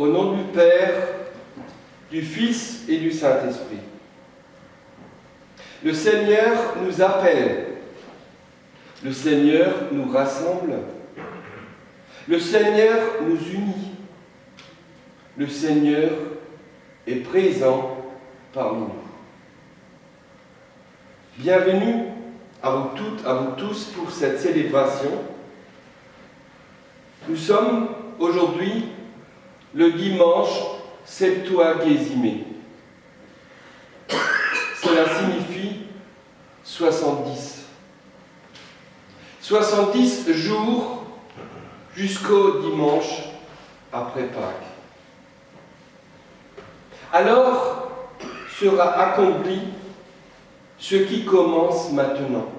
Au nom du Père, du Fils et du Saint-Esprit. Le Seigneur nous appelle. Le Seigneur nous rassemble. Le Seigneur nous unit. Le Seigneur est présent parmi nous. Bienvenue à vous toutes, à vous tous pour cette célébration. Nous sommes aujourd'hui le dimanche Septuagesime. Cela signifie 70. 70 jours jusqu'au dimanche après Pâques. Alors sera accompli ce qui commence maintenant.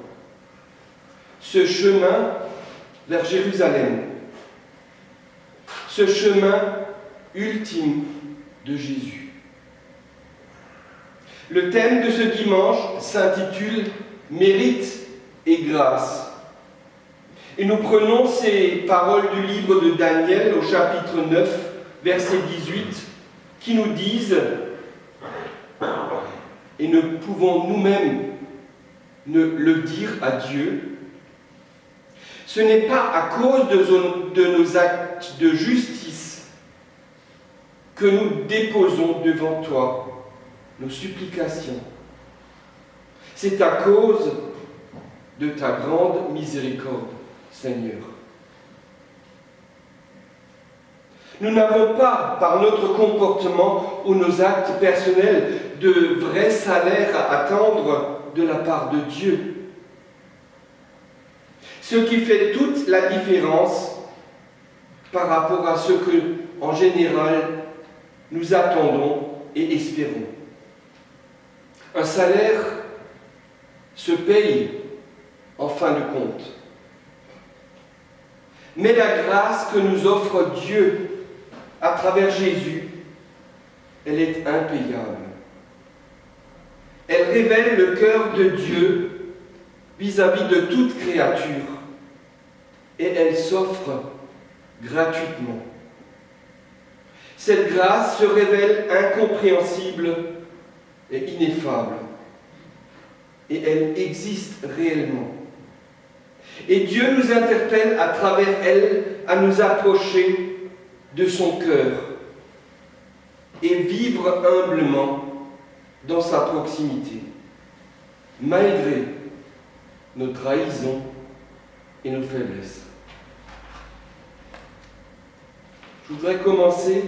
Ce chemin vers Jérusalem. Ce chemin ultime de Jésus. Le thème de ce dimanche s'intitule « Mérite et grâce ». Et nous prenons ces paroles du livre de Daniel au chapitre 9, verset 18, qui nous disent « Et ne pouvons nous-mêmes le dire à Dieu, ce n'est pas à cause de nos actes de justice que nous déposons devant toi nos supplications. C'est à cause de ta grande miséricorde, Seigneur. Nous n'avons pas, par notre comportement ou nos actes personnels, de vrai salaire à attendre de la part de Dieu. Ce qui fait toute la différence par rapport à ce que, en général, nous attendons et espérons. Un salaire se paye en fin de compte. Mais la grâce que nous offre Dieu à travers Jésus, elle est impayable. Elle révèle le cœur de Dieu vis-à-vis de toute créature et elle s'offre gratuitement. Cette grâce se révèle incompréhensible et ineffable et elle existe réellement. Et Dieu nous interpelle à travers elle à nous approcher de son cœur et vivre humblement dans sa proximité, malgré nos trahisons et nos faiblesses. Je voudrais commencer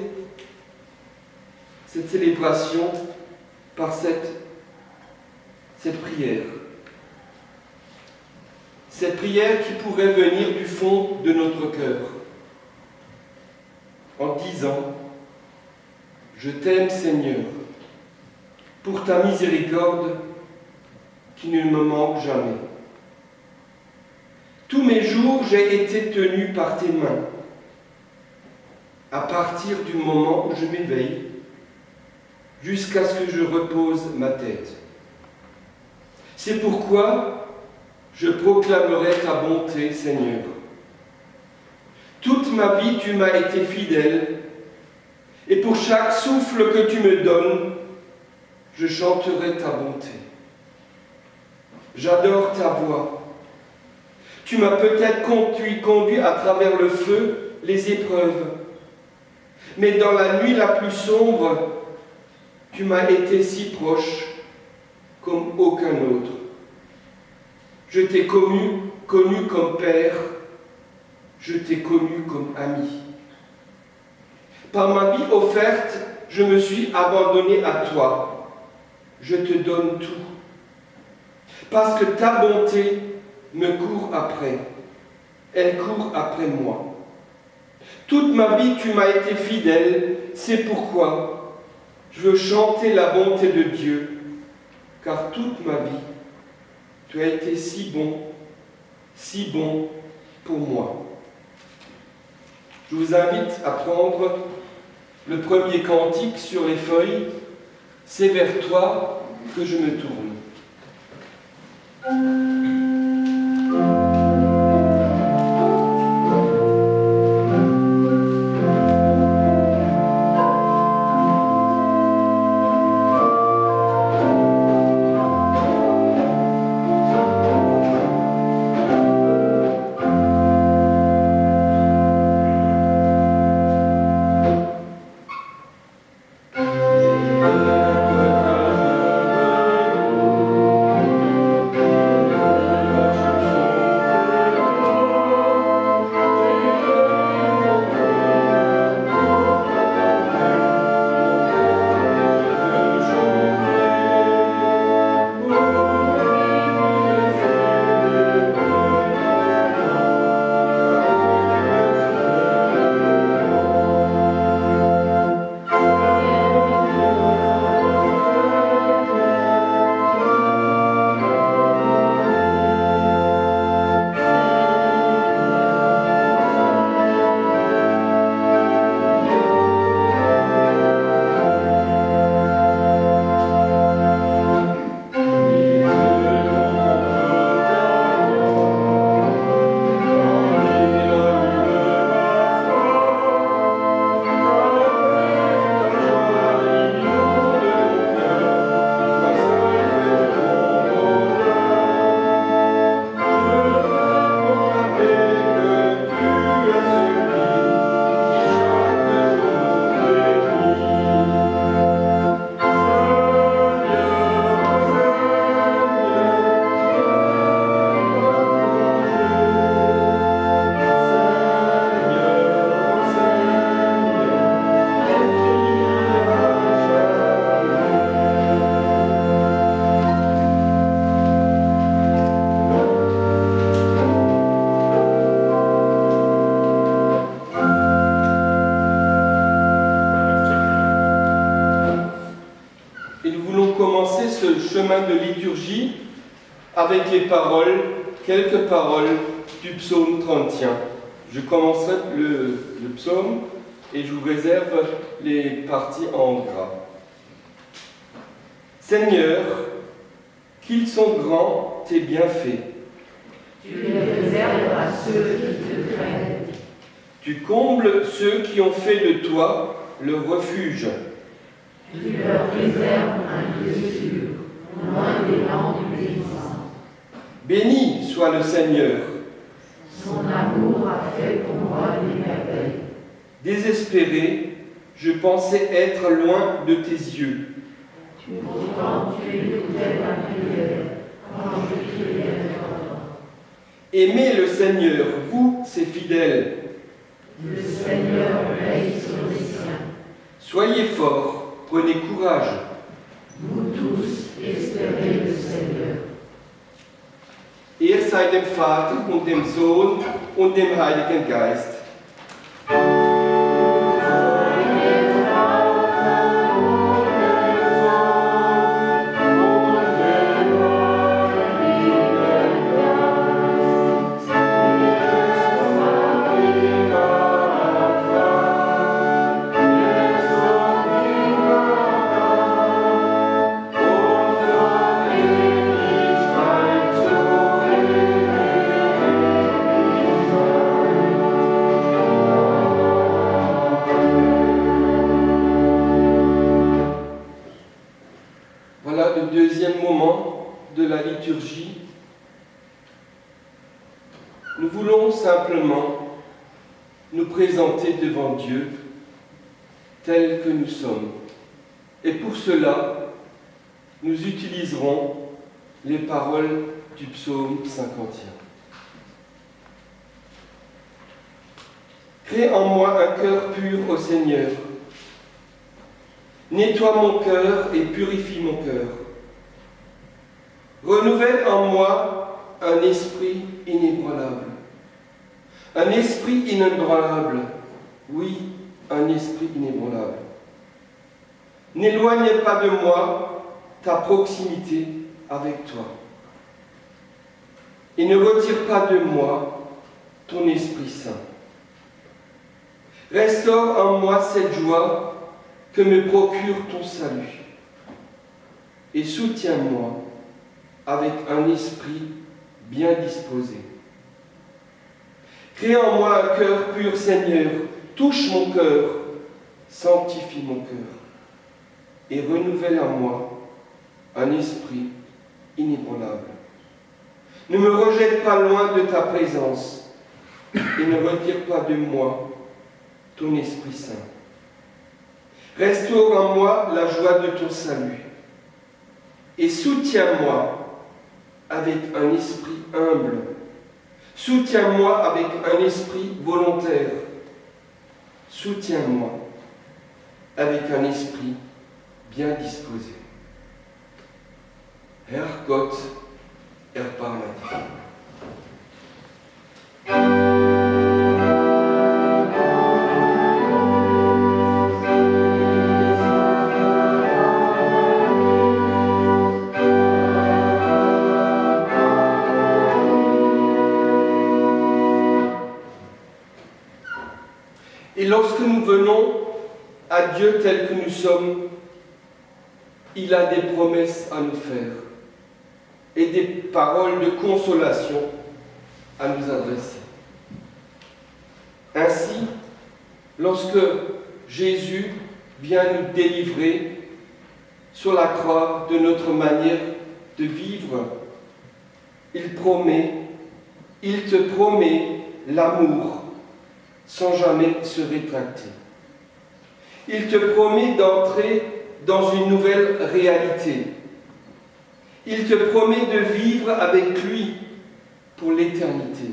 cette célébration par cette prière. Cette prière qui pourrait venir du fond de notre cœur, en disant « Je t'aime Seigneur, pour ta miséricorde qui ne me manque jamais. Tous mes jours, j'ai été tenu par tes mains, à partir du moment où je m'éveille, jusqu'à ce que je repose ma tête. C'est pourquoi je proclamerai ta bonté, Seigneur. Toute ma vie, tu m'as été fidèle, et pour chaque souffle que tu me donnes, je chanterai ta bonté. J'adore ta voix. Tu m'as peut-être conduit à travers le feu, les épreuves, mais dans la nuit la plus sombre, tu m'as été si proche comme aucun autre. Je t'ai connu comme père, je t'ai connu comme ami. Par ma vie offerte, je me suis abandonné à toi. Je te donne tout. Parce que ta bonté me court après. Elle court après moi. Toute ma vie, tu m'as été fidèle. C'est pourquoi je veux chanter la bonté de Dieu. Car toute ma vie, tu as été si bon pour moi. Je vous invite à prendre le premier cantique sur les feuilles. C'est vers toi que je me tourne. chemin de liturgie avec les paroles, quelques paroles du psaume 31. Je commencerai le psaume et je vous réserve les parties en gras. Seigneur, qu'ils sont grands tes bienfaits. Tu les réserves à ceux qui te craignent. Tu combles ceux qui ont fait de toi leur refuge. Tu leur réserves un lieu sûr, loin des langues médisantes. Béni soit le Seigneur. Son amour a fait pour moi des merveilles. Désespéré, je pensais être loin de tes yeux. Pourtant tu écoutais ma prière quand je criais vers toi. Aimez le Seigneur, vous, ses fidèles. Le Seigneur veille sur les siens. Soyez forts, prenez courage. Vous tous, espérez le Seigneur. Er sei dem Vater und dem Sohn und dem Heiligen Geist. Voilà le deuxième moment de la liturgie. Nous voulons simplement nous présenter devant Dieu tels que nous sommes. Et pour cela, nous utiliserons les paroles du psaume 51. Crée en moi un cœur pur au Seigneur. Nettoie mon cœur et purifie mon cœur. Renouvelle en moi un esprit inébranlable. Un esprit inébranlable. Oui, un esprit inébranlable. N'éloigne pas de moi ta proximité avec toi. Et ne retire pas de moi ton Esprit Saint. Restaure en moi cette joie que me procure ton salut. Et soutiens-moi avec un esprit bien disposé. Crée en moi un cœur pur, Seigneur. Touche mon cœur, sanctifie mon cœur. Et renouvelle en moi un esprit inébranlable. Ne me rejette pas loin de ta présence et ne retire pas de moi ton Esprit Saint. Restaure en moi la joie de ton salut et soutiens-moi avec un esprit humble. Soutiens-moi avec un esprit volontaire. Soutiens-moi avec un esprit bien disposé. Herr Gott, erbarme dich. Et lorsque nous venons à Dieu tel que nous sommes, il a des promesses à nous faire et des paroles de consolation à nous adresser. Ainsi, lorsque Jésus vient nous délivrer sur la croix de notre manière de vivre, il te promet l'amour sans jamais se rétracter. Il te promet d'entrer dans une nouvelle réalité. Il te promet de vivre avec lui pour l'éternité.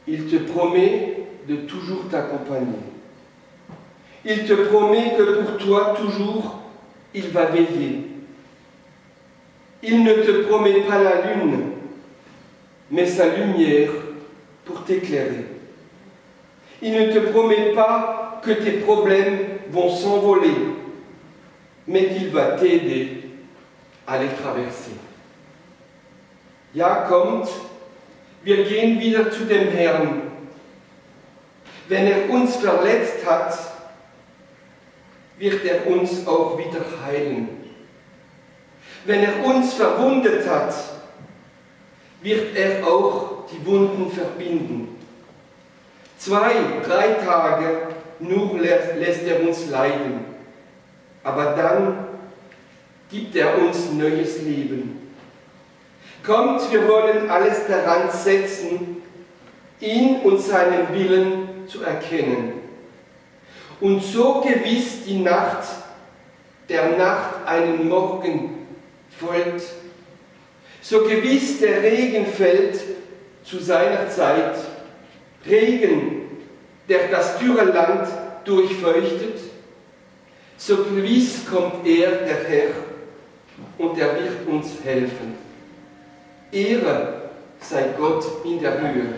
Il te promet de toujours t'accompagner. Il te promet que pour toi, toujours, il va veiller. Il ne te promet pas la lune, mais sa lumière pour t'éclairer. Il ne te promet pas que tes problèmes vont s'envoler, mais qu'il va t'aider alle traverser. Ja, kommt, wir gehen wieder zu dem Herrn. Wenn er uns verletzt hat, wird er uns auch wieder heilen. Wenn er uns verwundet hat, wird er auch die Wunden verbinden. 2, 3 Tage nur lässt er uns leiden, aber dann gibt er uns neues Leben. Kommt, wir wollen alles daran setzen, ihn und seinen Willen zu erkennen. Und so gewiss die Nacht der Nacht einen Morgen folgt, so gewiss der Regen fällt zu seiner Zeit, Regen, der das dürre Land durchfeuchtet, so gewiss kommt er, der Herr, und er wird uns helfen. Ehre sei Gott in der Höhe.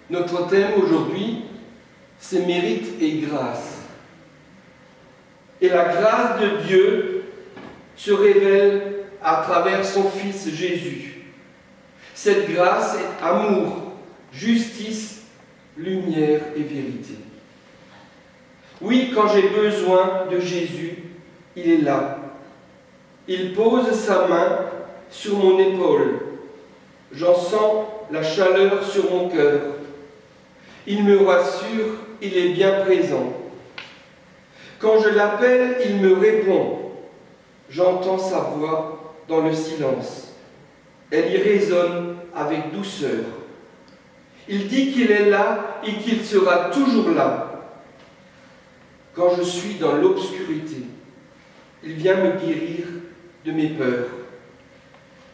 Notre thème aujourd'hui, c'est mérite et grâce. Et la grâce de Dieu se révèle à travers son Fils Jésus. Cette grâce est amour, justice, lumière et vérité. Oui, quand j'ai besoin de Jésus, il est là. Il pose sa main sur mon épaule. J'en sens la chaleur sur mon cœur. Il me rassure, il est bien présent. Quand je l'appelle, il me répond. J'entends sa voix dans le silence. Elle y résonne avec douceur. Il dit qu'il est là et qu'il sera toujours là. Quand je suis dans l'obscurité, il vient me guérir de mes peurs.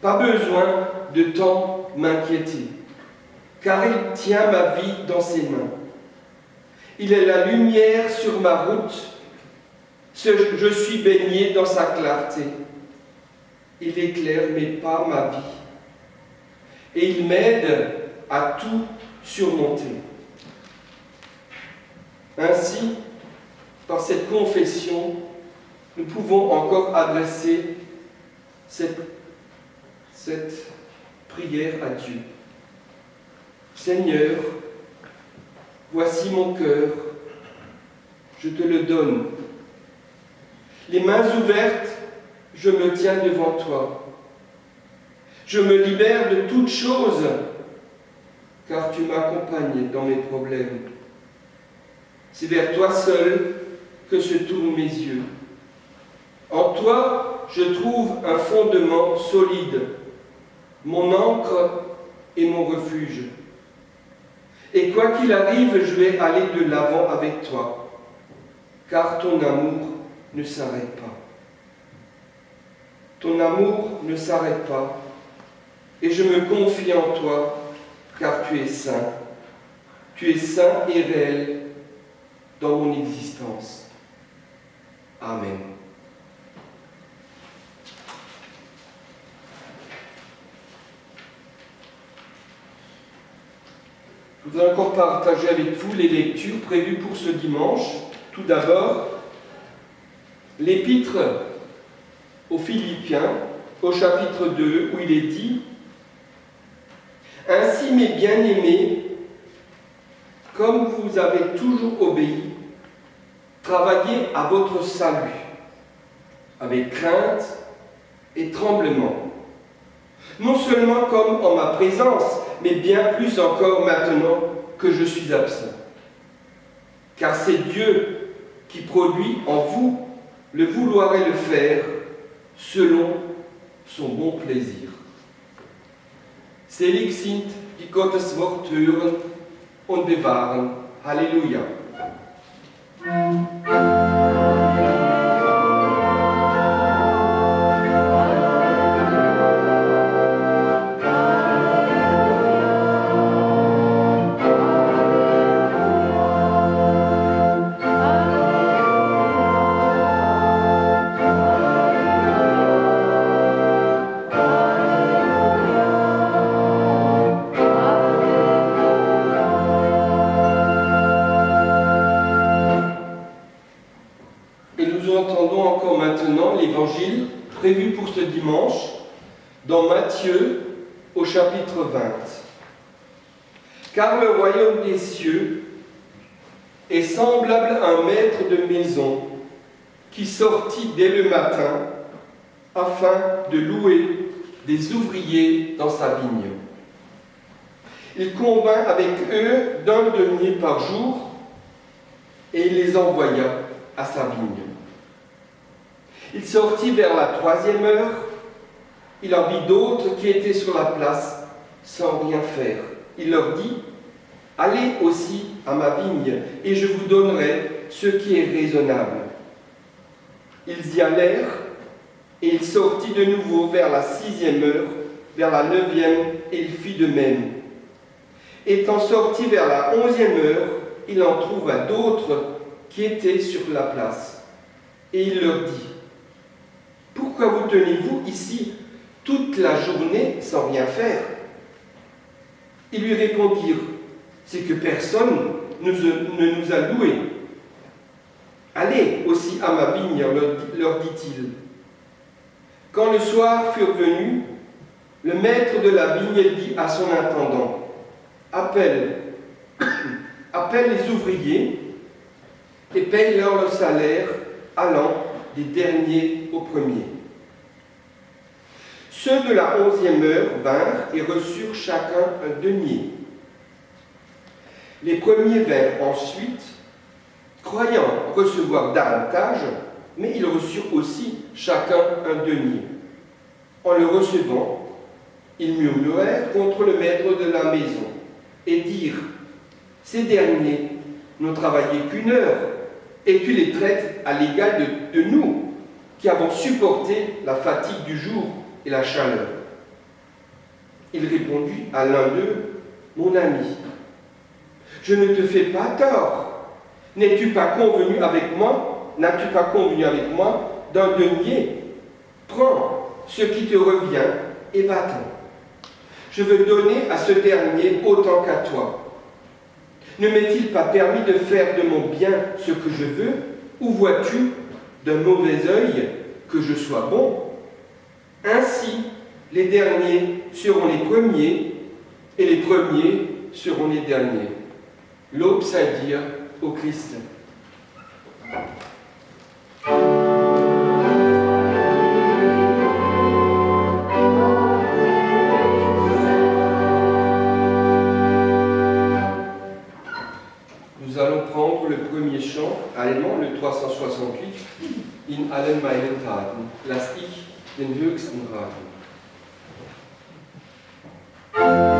Pas besoin de tant m'inquiéter, car il tient ma vie dans ses mains. Il est la lumière sur ma route. Je suis baigné dans sa clarté. Il éclaire mes pas, ma vie. Et il m'aide à tout surmonter. Ainsi, par cette confession, nous pouvons encore adresser cette prière à Dieu. Seigneur, voici mon cœur, je te le donne. Les mains ouvertes, je me tiens devant toi. Je me libère de toutes choses, car tu m'accompagnes dans mes problèmes. C'est vers toi seul que se tournent mes yeux. En toi, je trouve un fondement solide, mon ancre et mon refuge. Et quoi qu'il arrive, je vais aller de l'avant avec toi, car ton amour ne s'arrête pas. Ton amour ne s'arrête pas, et je me confie en toi, car tu es saint. Tu es saint et réel dans mon existence. Amen. Je voudrais encore partager avec vous les lectures prévues pour ce dimanche. Tout d'abord, l'épître aux Philippiens, au chapitre 2, où il est dit « Ainsi, mes bien-aimés, comme vous avez toujours obéi, travaillez à votre salut, avec crainte et tremblement, non seulement comme en ma présence, mais bien plus encore maintenant que je suis absent. Car c'est Dieu qui produit en vous le vouloir et le faire selon son bon plaisir. Selig sind die Gottes Wort hören und bewahren. Halleluja. Matthieu au chapitre 20. Car le royaume des cieux est semblable à un maître de maison qui sortit dès le matin afin de louer des ouvriers dans sa vigne. Il convint avec eux d'un denier par jour et il les envoya à sa vigne. Il sortit vers la 3e heure. Il en vit d'autres qui étaient sur la place sans rien faire. Il leur dit: allez aussi à ma vigne et je vous donnerai ce qui est raisonnable. Ils y allèrent et il sortit de nouveau vers la 6e heure, vers la 9e, et il fit de même. Étant sorti vers la 11e heure, il en trouva d'autres qui étaient sur la place. Et il leur dit: pourquoi vous tenez-vous ici toute la journée sans rien faire? Ils lui répondirent: c'est que personne ne nous a loués. Allez aussi à ma vigne, leur dit-il. Quand le soir fut venu, le maître de la vigne dit à son intendant: appelle les ouvriers et paye-leur le salaire allant des derniers aux premiers. Ceux de la 11e heure vinrent et reçurent chacun un denier. Les premiers vinrent ensuite, croyant recevoir davantage, mais ils reçurent aussi chacun un denier. En le recevant, ils murmurèrent contre le maître de la maison et dirent: ces derniers n'ont travaillé qu'1 heure, et tu les traites à l'égal de nous, qui avons supporté la fatigue du jour et la chaleur. Il répondit à l'un d'eux: mon ami, je ne te fais pas tort. N'as-tu pas convenu avec moi d'un denier? Prends ce qui te revient et va-t'en. Je veux donner à ce dernier autant qu'à toi. Ne m'est-il pas permis de faire de mon bien ce que je veux? Ou vois-tu d'un mauvais œil que je sois bon? Ainsi, les derniers seront les premiers, et les premiers seront les derniers. L'aube s'indire au Christ. Nous allons prendre le premier chant allemand, le 368, In allen meinen Taten, lass ich den Höchsten raten. Amen.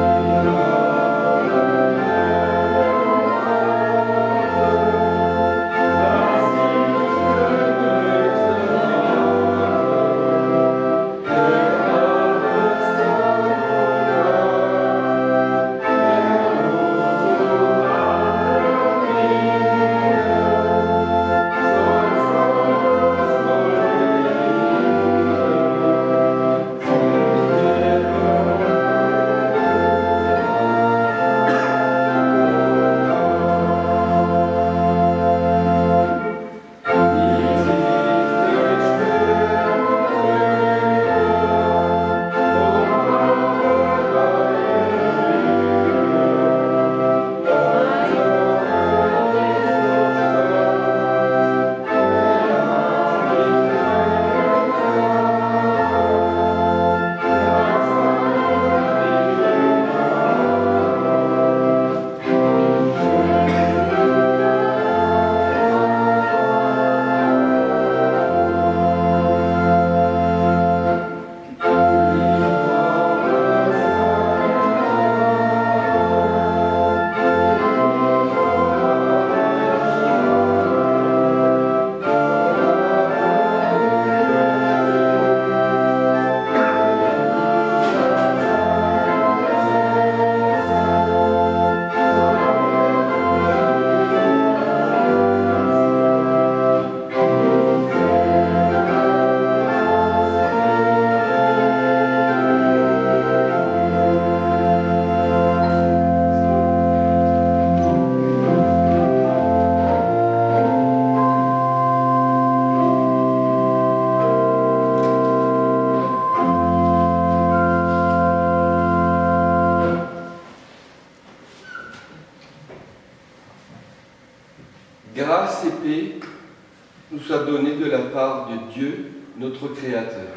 soit donné de la part de Dieu, notre Créateur,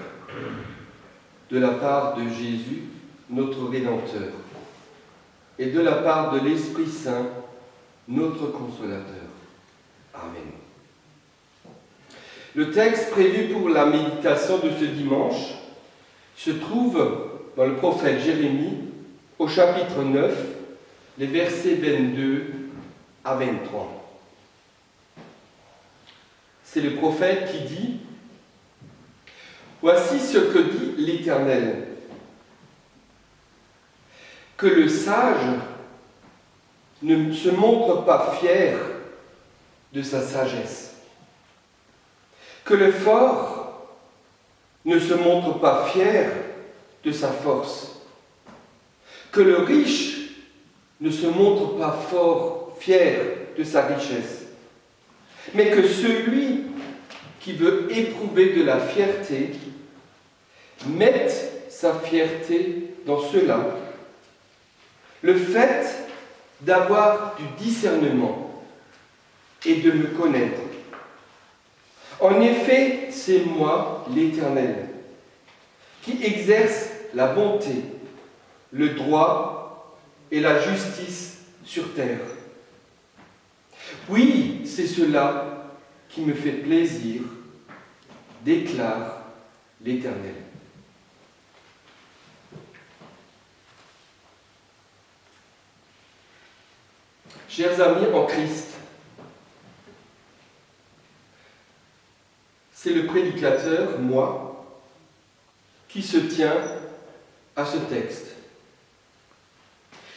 de la part de Jésus, notre Rédempteur, et de la part de l'Esprit Saint, notre Consolateur. Amen. Le texte prévu pour la méditation de ce dimanche se trouve dans le prophète Jérémie, au chapitre 9, les versets 22 à 23. C'est le prophète qui dit « Voici ce que dit l'Éternel, que le sage ne se montre pas fier de sa sagesse, que le fort ne se montre pas fier de sa force, que le riche ne se montre pas fier de sa richesse, mais que celui qui veut éprouver de la fierté mette sa fierté dans cela, le fait d'avoir du discernement et de me connaître. En effet, c'est moi, l'Éternel, qui exerce la bonté, le droit et la justice sur terre. Oui, c'est cela qui me fait plaisir, déclare l'Éternel. Chers amis en Christ, c'est le prédicateur, moi, qui se tient à ce texte.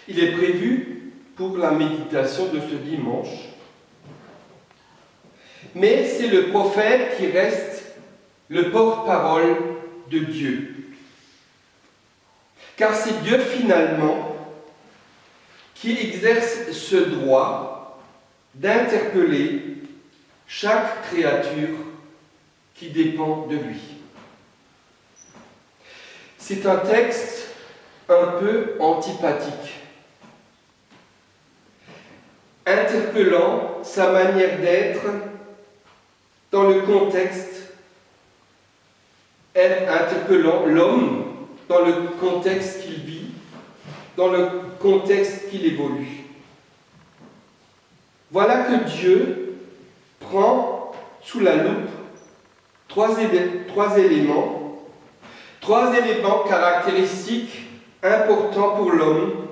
Il est prévu pour la méditation de ce dimanche, mais c'est le prophète qui reste le porte-parole de Dieu. Car c'est Dieu finalement qui exerce ce droit d'interpeller chaque créature qui dépend de lui. C'est un texte un peu antipathique, interpellant sa manière d'être dans le contexte, interpellant l'homme dans le contexte qu'il vit, dans le contexte qu'il évolue. Voilà que Dieu prend sous la loupe trois éléments caractéristiques importants pour l'homme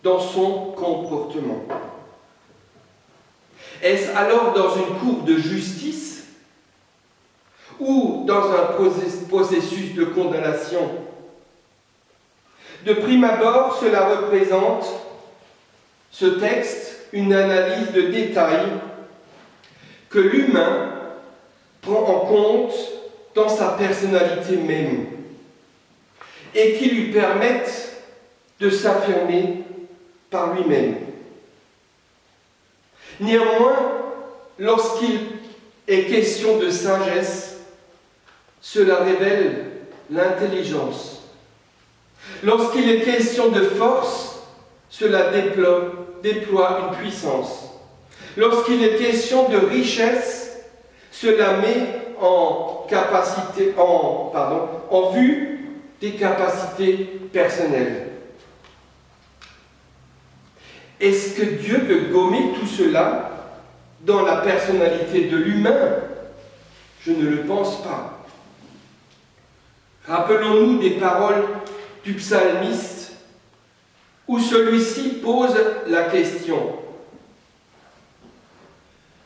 dans son comportement. Est-ce alors dans une cour de justice ou dans un processus de condamnation? De prime abord, cela représente, ce texte, une analyse de détail que l'humain prend en compte dans sa personnalité même et qui lui permettent de s'affirmer par lui-même. Néanmoins, lorsqu'il est question de sagesse, cela révèle l'intelligence. Lorsqu'il est question de force, cela déploie une puissance. Lorsqu'il est question de richesse, cela met en vue des capacités personnelles. Est-ce que Dieu veut gommer tout cela dans la personnalité de l'humain? Je ne le pense pas. Rappelons-nous des paroles du psalmiste où celui-ci pose la question: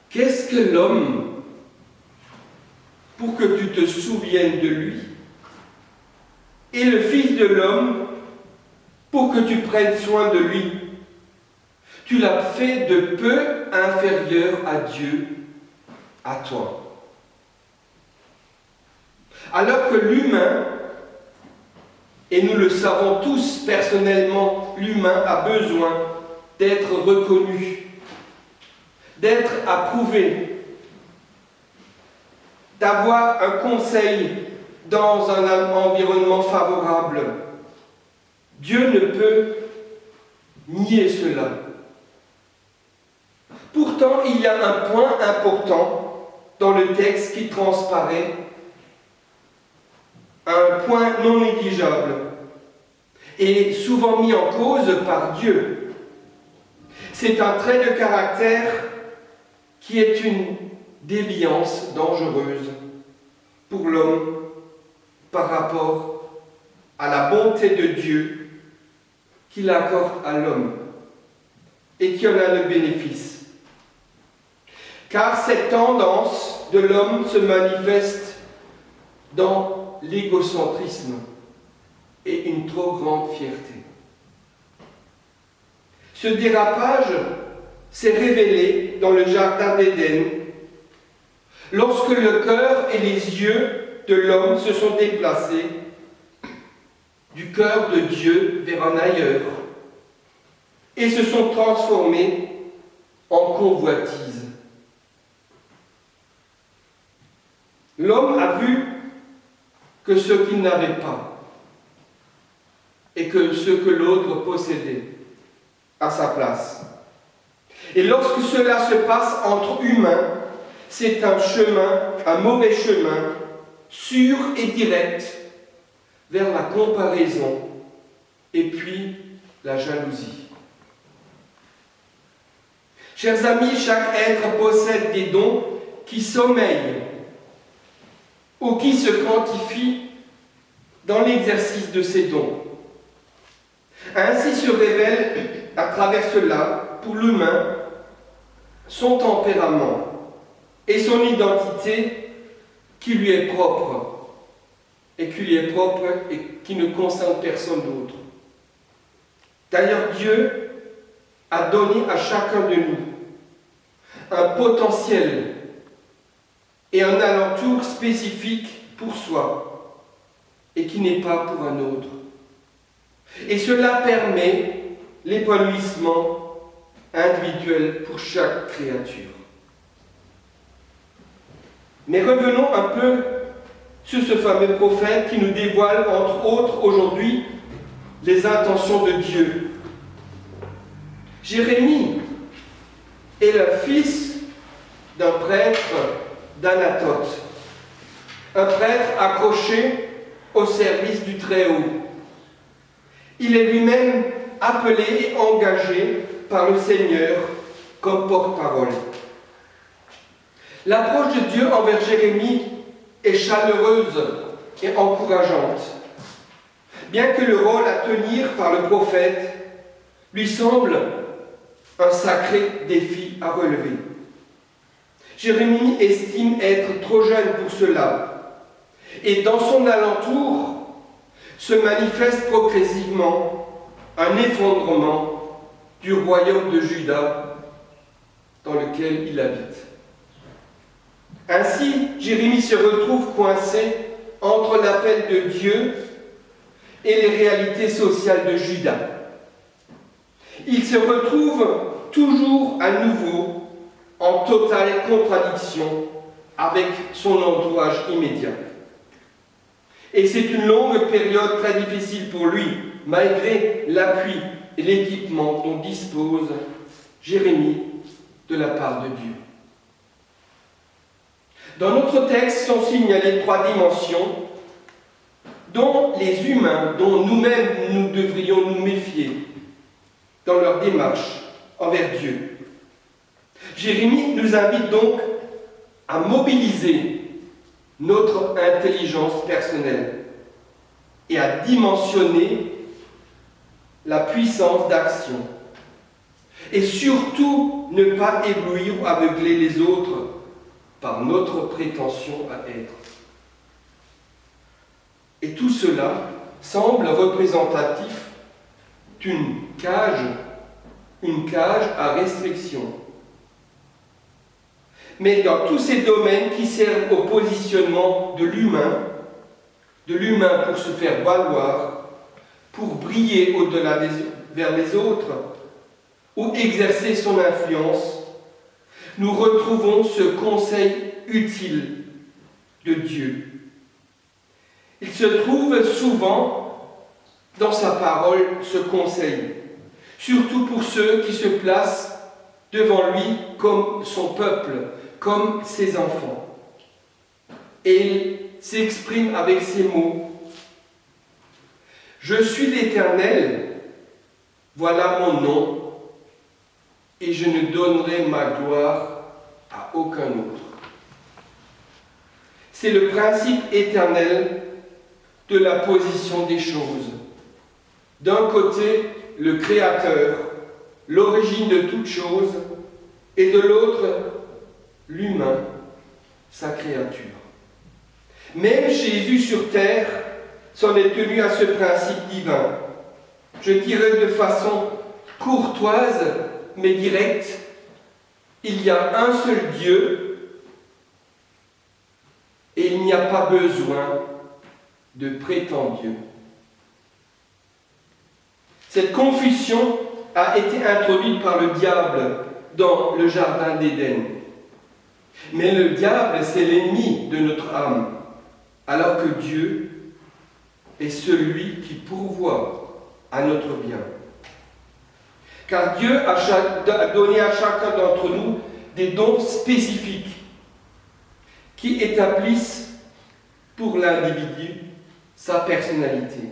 qu'est-ce que l'homme pour que tu te souviennes de lui, et le Fils de l'homme pour que tu prennes soin de lui? Tu l'as fait de peu inférieur à Dieu, à toi. Alors que l'humain, et nous le savons tous personnellement, l'humain a besoin d'être reconnu, d'être approuvé, d'avoir un conseil dans un environnement favorable. Dieu ne peut nier cela. Pourtant, il y a un point important dans le texte qui transparaît un point non négligeable et souvent mis en cause par Dieu. C'est un trait de caractère qui est une déviance dangereuse pour l'homme par rapport à la bonté de Dieu qu'il accorde à l'homme et qui en a le bénéfice. Car cette tendance de l'homme se manifeste dans l'égocentrisme et une trop grande fierté. Ce dérapage s'est révélé dans le jardin d'Éden, lorsque le cœur et les yeux de l'homme se sont déplacés du cœur de Dieu vers un ailleurs et se sont transformés en convoitise. L'homme a vu que ce qu'il n'avait pas et que ce que l'autre possédait à sa place. Et lorsque cela se passe entre humains, c'est un chemin, un mauvais chemin, sûr et direct, vers la comparaison et puis la jalousie. Chers amis, chaque être possède des dons qui sommeillent ou qui se quantifient dans l'exercice de ces dons. Ainsi se révèle à travers cela, pour l'humain, son tempérament et son identité qui lui est propre et qui ne concerne personne d'autre. D'ailleurs, Dieu a donné à chacun de nous un potentiel et un alentour spécifique pour soi et qui n'est pas pour un autre. Et cela permet l'épanouissement individuel pour chaque créature. Mais revenons un peu sur ce fameux prophète qui nous dévoile, entre autres, aujourd'hui, les intentions de Dieu. Jérémie est le fils d'un prêtre d'Anatote, un prêtre accroché au service du Très-Haut. Il est lui-même appelé et engagé par le Seigneur comme porte-parole. L'approche de Dieu envers Jérémie est chaleureuse et encourageante, bien que le rôle à tenir par le prophète lui semble un sacré défi à relever. Jérémie estime être trop jeune pour cela, et dans son alentour se manifeste progressivement un effondrement du royaume de Juda dans lequel il habite. Ainsi, Jérémie se retrouve coincé entre l'appel de Dieu et les réalités sociales de Juda. Il se retrouve toujours à nouveau en totale contradiction avec son entourage immédiat. Et c'est une longue période très difficile pour lui, malgré l'appui et l'équipement dont dispose Jérémie de la part de Dieu. Dans notre texte sont signalées 3 dimensions dont les humains, dont nous-mêmes nous devrions nous méfier dans leur démarche envers Dieu. Jérémie nous invite donc à mobiliser notre intelligence personnelle et à dimensionner la puissance d'action. Et surtout, ne pas éblouir ou aveugler les autres par notre prétention à être. Et tout cela semble représentatif d'une cage à restriction. Mais dans tous ces domaines qui servent au positionnement de l'humain pour se faire valoir, pour briller au-delà vers les autres, ou exercer son influence, nous retrouvons ce conseil utile de Dieu. Il se trouve souvent dans sa parole ce conseil, surtout pour ceux qui se placent devant lui comme son peuple, comme ses enfants. Et il s'exprime avec ces mots. Je suis l'Éternel, voilà mon nom, et je ne donnerai ma gloire à aucun autre. C'est le principe éternel de la position des choses. D'un côté, le Créateur, l'origine de toute chose, et de l'autre, l'humain, sa créature. Même Jésus sur terre s'en est tenu à ce principe divin. Je dirais de façon courtoise mais directe, il y a un seul Dieu et il n'y a pas besoin de prétendieux. Cette confusion a été introduite par le diable dans le jardin d'Éden. Mais le diable, c'est l'ennemi de notre âme, alors que Dieu est celui qui pourvoit à notre bien. Car Dieu a donné à chacun d'entre nous des dons spécifiques qui établissent pour l'individu sa personnalité.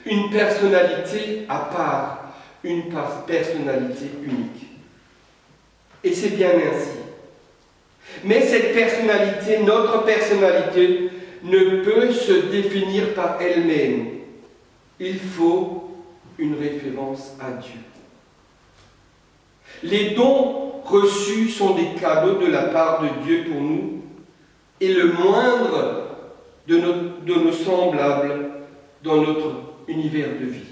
Une personnalité à part, une personnalité unique. Et c'est bien ainsi. Mais cette personnalité, notre personnalité, ne peut se définir par elle-même. Il faut une référence à Dieu. Les dons reçus sont des cadeaux de la part de Dieu pour nous, et le moindre de nos semblables dans notre univers de vie.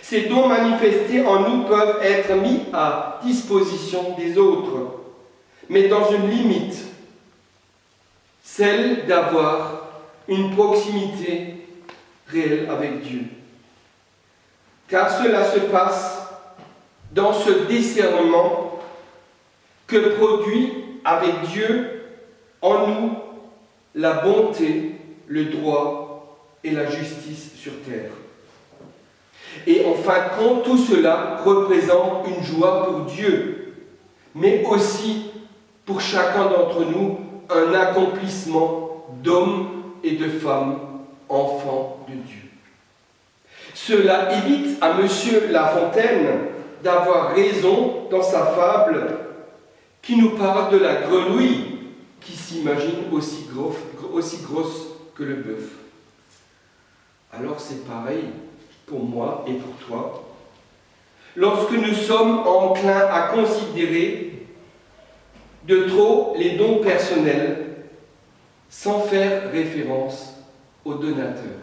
Ces dons manifestés en nous peuvent être mis à disposition des autres, mais dans une limite, celle d'avoir une proximité réelle avec Dieu. Car cela se passe dans ce discernement que produit avec Dieu en nous la bonté, le droit et la justice sur terre. Et en fin de compte, tout cela représente une joie pour Dieu, mais aussi pour chacun d'entre nous un accomplissement d'hommes et de femmes, enfants de Dieu. Cela évite à Monsieur La Fontaine d'avoir raison dans sa fable qui nous parle de la grenouille qui s'imagine aussi grosse que le bœuf. Alors c'est pareil pour moi et pour toi. Lorsque nous sommes enclins à considérer de trop les dons personnels sans faire référence au donateur.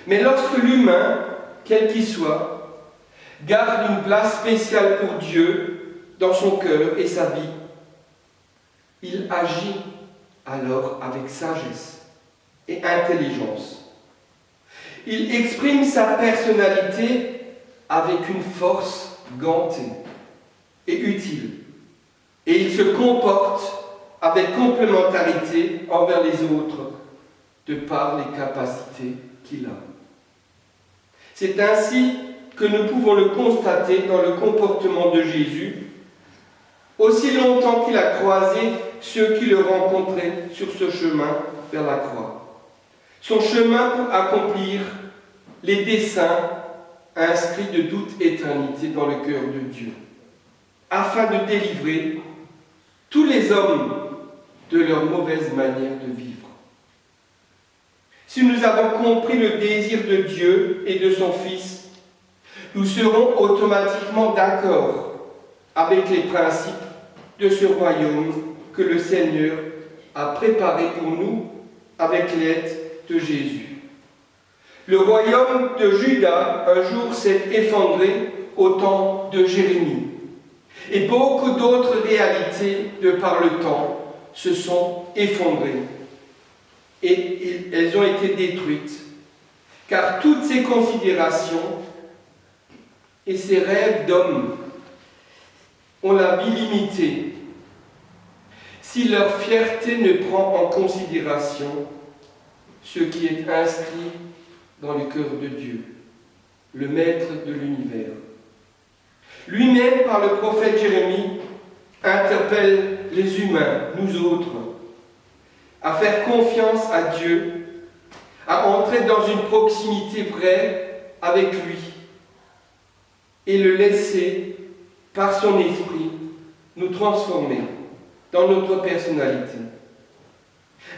Mais lorsque l'humain, quel qu'il soit, garde une place spéciale pour Dieu dans son cœur et sa vie, il agit alors avec sagesse et intelligence. Il exprime sa personnalité avec une force gantée et utile. Et il se comporte avec complémentarité envers les autres, de par les capacités qu'il a. C'est ainsi que nous pouvons le constater dans le comportement de Jésus, aussi longtemps qu'il a croisé ceux qui le rencontraient sur ce chemin vers la croix. Son chemin pour accomplir les desseins inscrits de toute éternité dans le cœur de Dieu, afin de délivrer tous les hommes de leur mauvaise manière de vivre. Si nous avons compris le désir de Dieu et de son Fils, nous serons automatiquement d'accord avec les principes de ce royaume que le Seigneur a préparé pour nous avec l'aide de Jésus. Le royaume de Juda, un jour, s'est effondré au temps de Jérémie. Et beaucoup d'autres réalités, de par le temps, se sont effondrées. Et elles ont été détruites. Car toutes ces considérations et ces rêves d'hommes ont la vie limitée si leur fierté ne prend en considération ce qui est inscrit dans le cœur de Dieu, le Maître de l'univers. Lui-même, par le prophète Jérémie, interpelle les humains, nous autres, à faire confiance à Dieu, à entrer dans une proximité vraie avec lui et le laisser, par son esprit, nous transformer dans notre personnalité.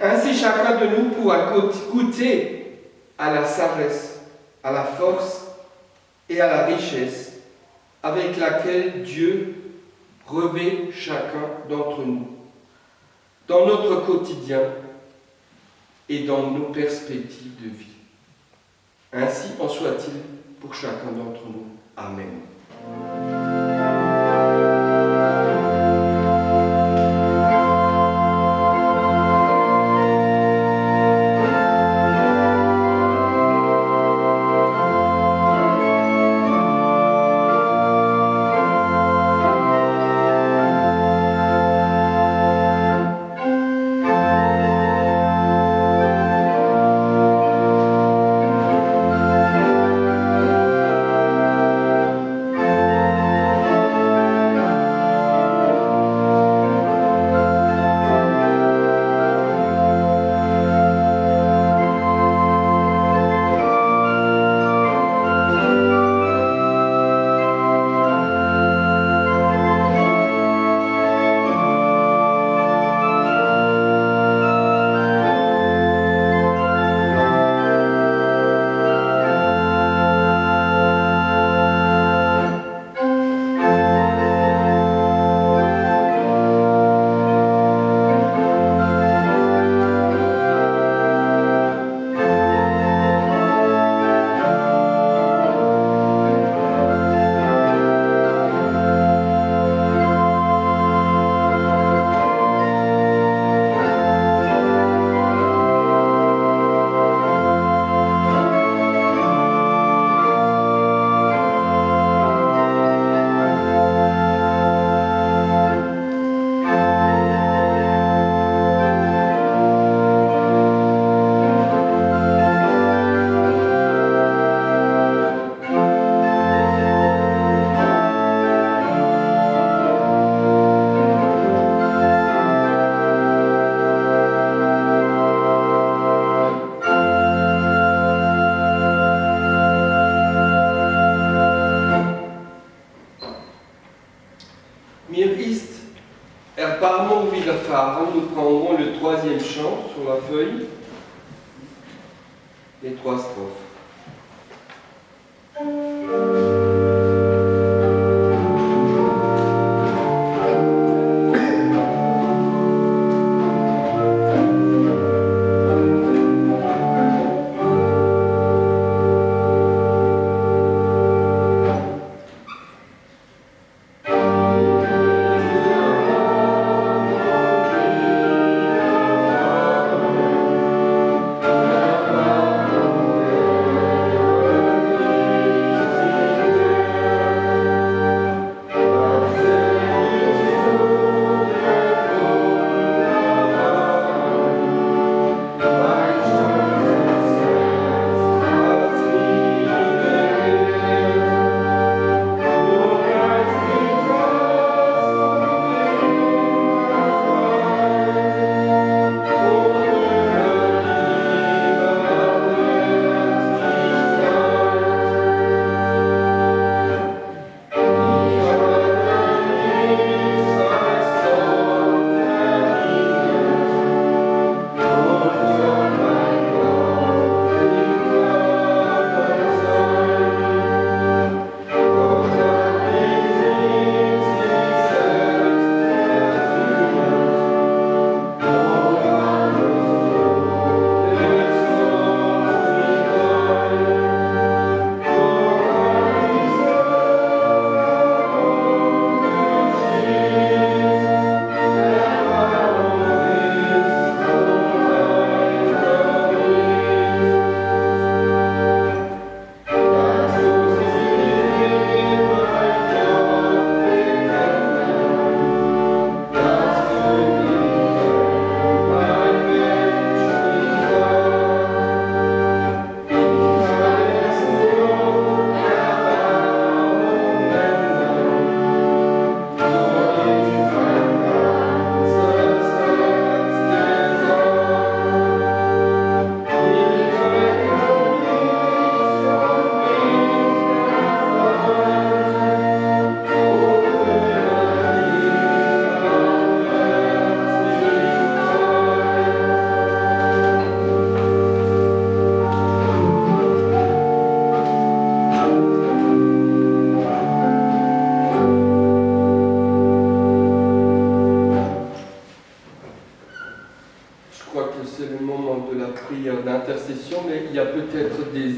Ainsi, chacun de nous pourra goûter à la sagesse, à la force et à la richesse avec laquelle Dieu revêt chacun d'entre nous, dans notre quotidien et dans nos perspectives de vie. Ainsi en soit-il pour chacun d'entre nous. Amen. Mir ist Erbarmung widerfahren. Nous prendrons le troisième chant sur la feuille, les trois strophes.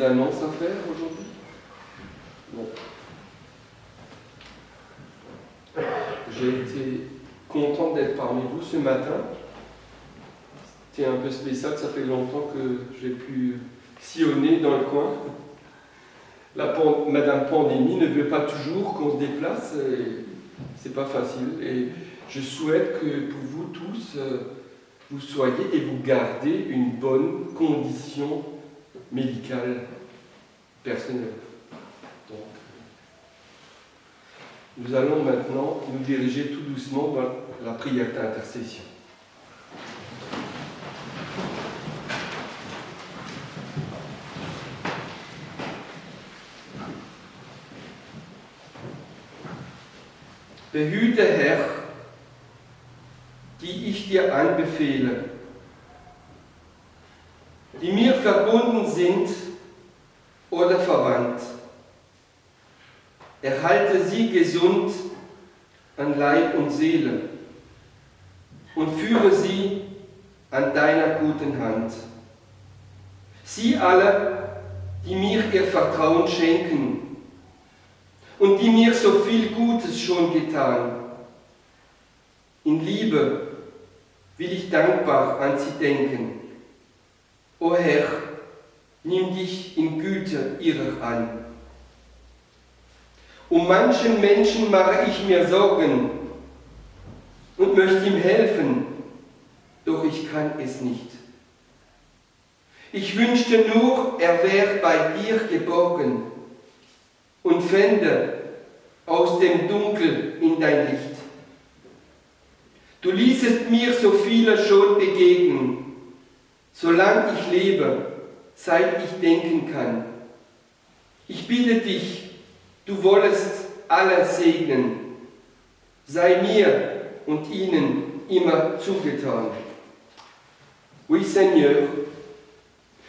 des annonces à faire aujourd'hui? Bon. J'ai été content d'être parmi vous ce matin. C'était un peu spécial, ça fait longtemps que j'ai pu sillonner dans le coin. Madame Pandémie ne veut pas toujours qu'on se déplace, et c'est pas facile. Et je souhaite que pour vous tous, vous soyez et vous gardez une bonne condition médicale personnelle. Donc, nous allons maintenant nous diriger tout doucement dans la prière d'intercession. Behüte, Herr, die ich dir anbefehle, die mir verbunden sind oder verwandt. Erhalte sie gesund an Leib und Seele und führe sie an deiner guten Hand. Sie alle, die mir ihr Vertrauen schenken und die mir so viel Gutes schon getan. In Liebe will ich dankbar an sie denken. O Herr, nimm dich in Güte ihrer an. Um manchen Menschen mache ich mir Sorgen und möchte ihm helfen, doch ich kann es nicht. Ich wünschte nur, er wäre bei dir geborgen und fände aus dem Dunkel in dein Licht. Du ließest mir so viele schon begegnen, solange ich lebe, seit ich denken kann. Ich bitte dich, du wollest alle segnen, sei mir und ihnen immer zugetan. Oui, Seigneur,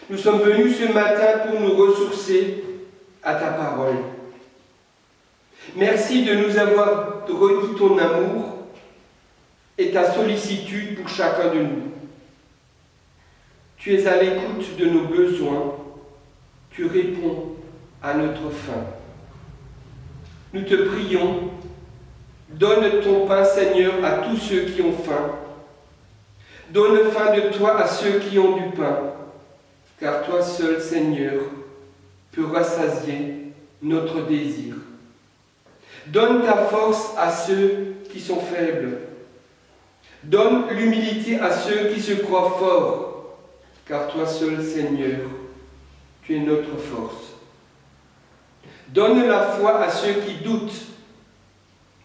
nous sommes venus ce matin pour nous ressourcer à ta parole. Merci de nous avoir redit ton amour et ta sollicitude pour chacun de nous. Tu es à l'écoute de nos besoins, tu réponds à notre faim. Nous te prions, donne ton pain, Seigneur, à tous ceux qui ont faim. Donne faim de toi à ceux qui ont du pain, car toi seul, Seigneur, peux rassasier notre désir. Donne ta force à ceux qui sont faibles. Donne l'humilité à ceux qui se croient forts, car toi seul, Seigneur, tu es notre force. Donne la foi à ceux qui doutent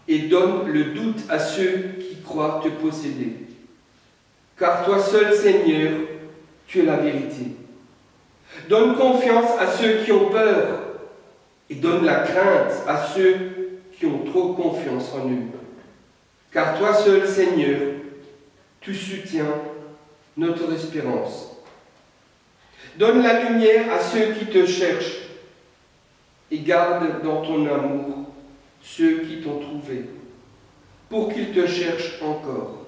et donne le doute à ceux qui croient te posséder. Car toi seul, Seigneur, tu es la vérité. Donne confiance à ceux qui ont peur et donne la crainte à ceux qui ont trop confiance en eux. Car toi seul, Seigneur, tu soutiens notre espérance. Donne la lumière à ceux qui te cherchent et garde dans ton amour ceux qui t'ont trouvé, pour qu'ils te cherchent encore.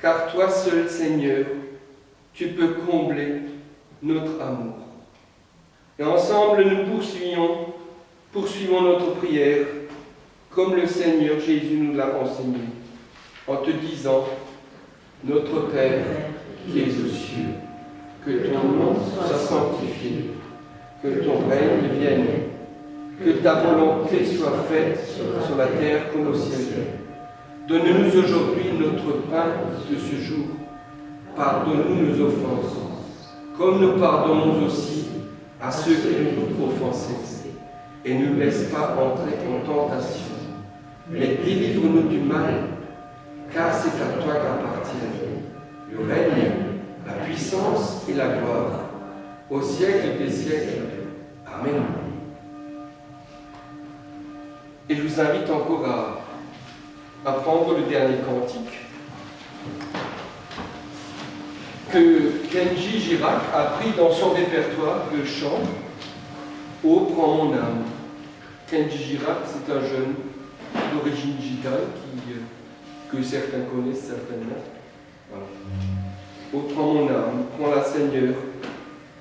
Car toi seul, Seigneur, tu peux combler notre amour. Et ensemble, nous poursuivons notre prière comme le Seigneur Jésus nous l'a enseigné, en te disant, notre Père qui es aux cieux, que ton nom soit sanctifié, que ton règne vienne, que ta volonté soit faite sur la terre comme au ciel. Donne-nous aujourd'hui notre pain de ce jour. Pardonne-nous nos offenses, comme nous pardonnons aussi à ceux qui nous ont offensés. Et ne nous laisse pas entrer en tentation, mais délivre-nous du mal, car c'est à toi qu'appartiennent le règne, la puissance et la gloire, au siècle des siècles. Amen. Et je vous invite encore à prendre le dernier cantique que Kenji Girac a pris dans son répertoire de chant « Ô prends mon âme ». Kenji Girac, c'est un jeune d'origine gitane que certains connaissent certainement. Voilà. Ô prends mon âme, prends-la Seigneur,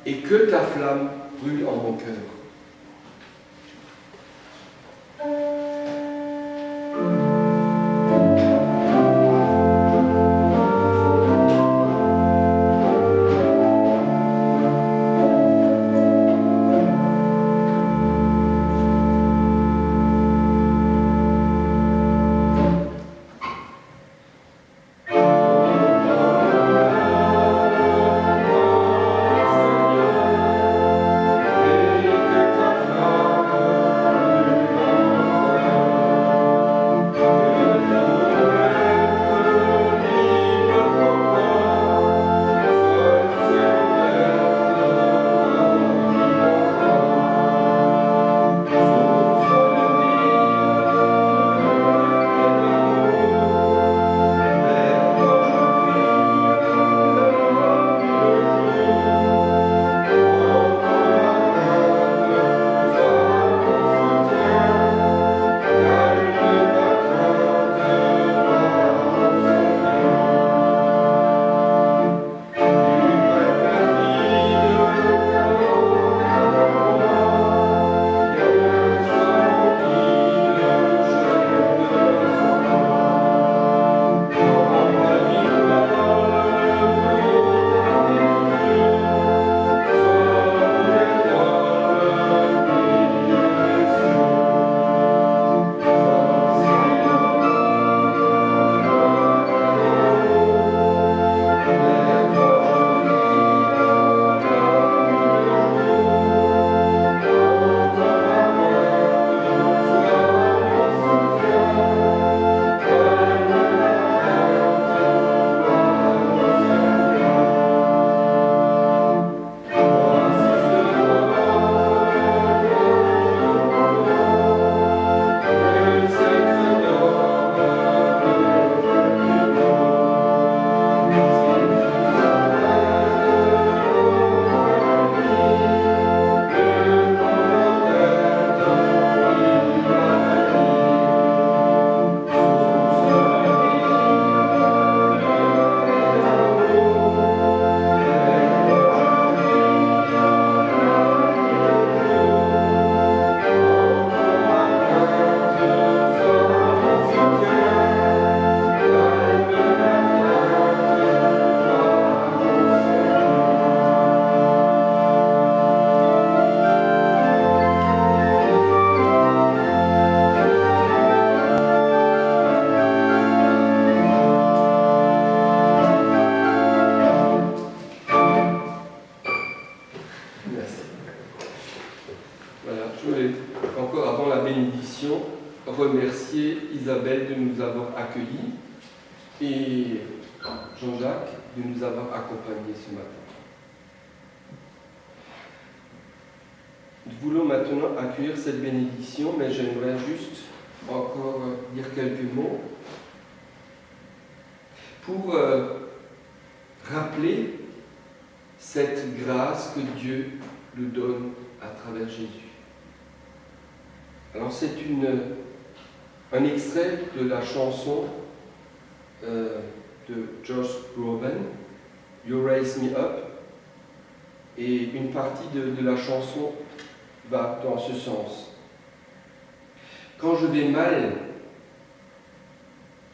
et que ta flamme brûle en mon cœur. Remercier Isabelle de nous avoir accueillis et Jean-Jacques de nous avoir accompagnés ce matin. Nous voulons maintenant accueillir cette bénédiction, mais j'aimerais juste encore dire quelques mots pour rappeler cette grâce que Dieu nous donne à travers Jésus. Alors c'est un extrait de la chanson de Josh Groban, You Raise Me Up, et une partie de la chanson va dans ce sens. Quand je vais mal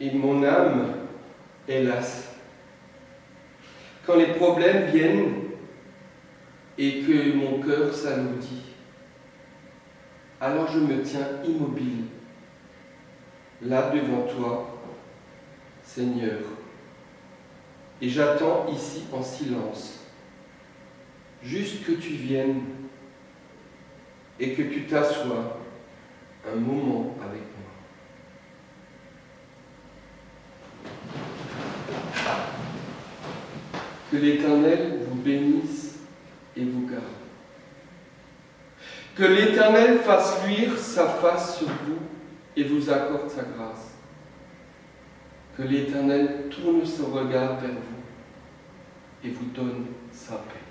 et mon âme est lasse, quand les problèmes viennent et que mon cœur s'alourdit, alors je me tiens immobile, là devant toi, Seigneur, et j'attends ici en silence, juste que tu viennes et que tu t'assoies un moment avec moi. Que l'Éternel vous bénisse et vous garde. Que l'Éternel fasse luire sa face sur vous et vous accorde sa grâce. Que l'Éternel tourne son regard vers vous et vous donne sa paix.